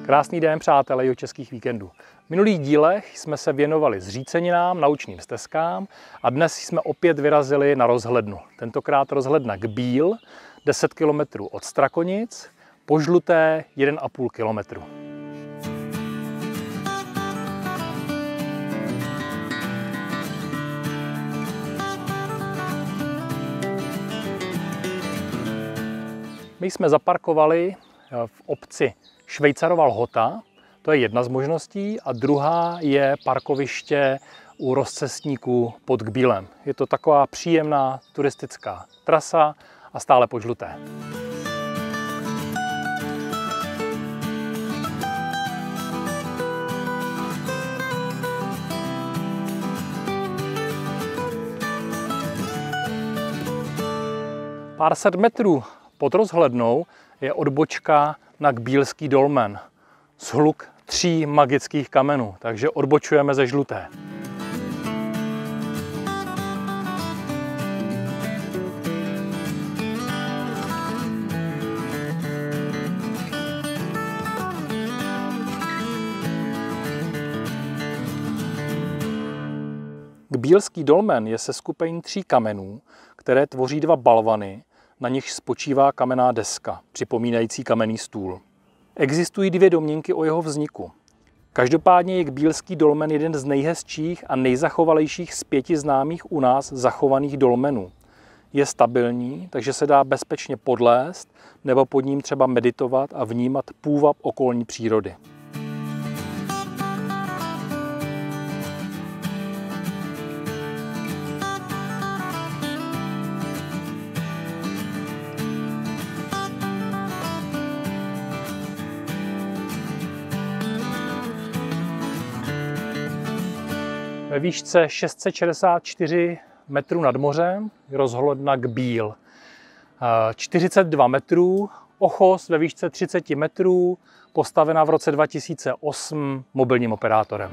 Krásný den, přátelé jihočeských víkendů. V minulých dílech jsme se věnovali zříceninám, naučným stezkám a dnes jsme opět vyrazili na rozhlednu. Tentokrát rozhledna Gbíl, 10 km od Strakonic, po Žluté 1,5 km. My jsme zaparkovali v obci Švejcarova Lhota, to je jedna z možností, a druhá je parkoviště u rozcestníku pod Gbílem. Je to taková příjemná turistická trasa a stále po Žluté. Pár set metrů pod rozhlednou je odbočka na Gbílský dolmen. Shluk 3 magických kamenů, takže odbočujeme ze Žluté. Gbílský dolmen je seskupení 3 kamenů, které tvoří 2 balvany, na nichž spočívá kamenná deska, připomínající kamenný stůl. Existují 2 domněnky o jeho vzniku. Každopádně je Gbílský dolmen jeden z nejhezčích a nejzachovalejších z 5 známých u nás zachovaných dolmenů. Je stabilní, takže se dá bezpečně podlézt nebo pod ním třeba meditovat a vnímat půvab okolní přírody. Ve výšce 664 metrů nad mořem je rozhledna Gbíl. 42 metrů, ochos ve výšce 30 metrů, postavena v roce 2008 mobilním operátorem.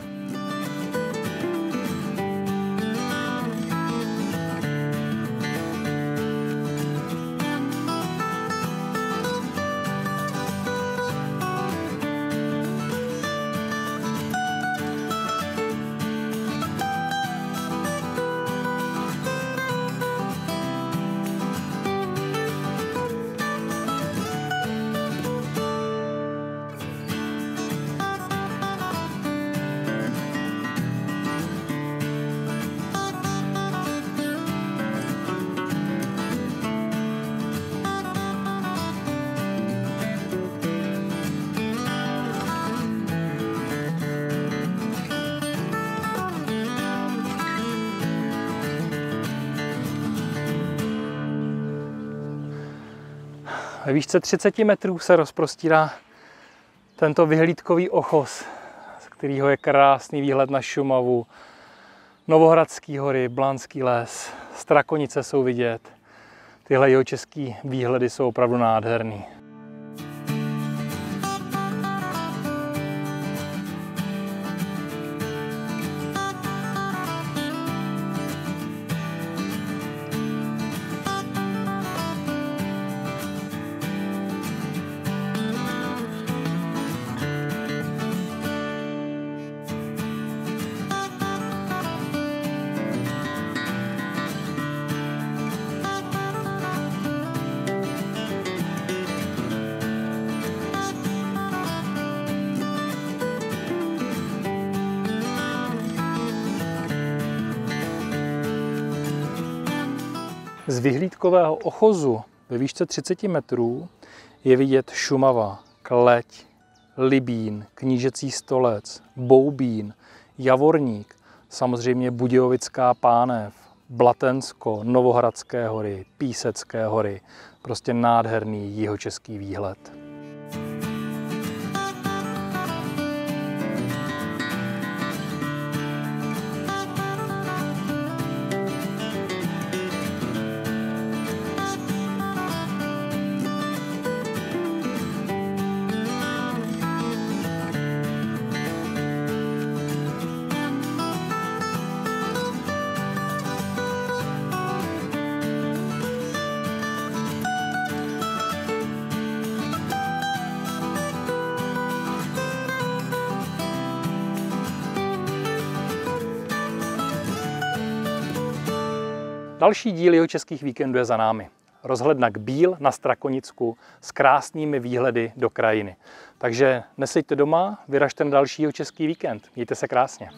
Ve výšce 30 metrů se rozprostírá tento vyhlídkový ochos, z kterého je krásný výhled na Šumavu, Novohradský hory, Blanský les, Strakonice jsou vidět. Tyhle jihočeský výhledy jsou opravdu nádherný. Z vyhlídkového ochozu ve výšce 30 metrů je vidět Šumava, Kleť, Libín, Knížecí Stolec, Boubín, Javorník, samozřejmě Budějovická Pánev, Blatensko, Novohradské hory, Písecké hory. Prostě nádherný jihočeský výhled. Další díl Jihočeských víkendů je za námi. Rozhledna k Bíl na Strakonicku s krásnými výhledy do krajiny. Takže neseďte doma, vyražte na další Jihočeský víkend. Mějte se krásně.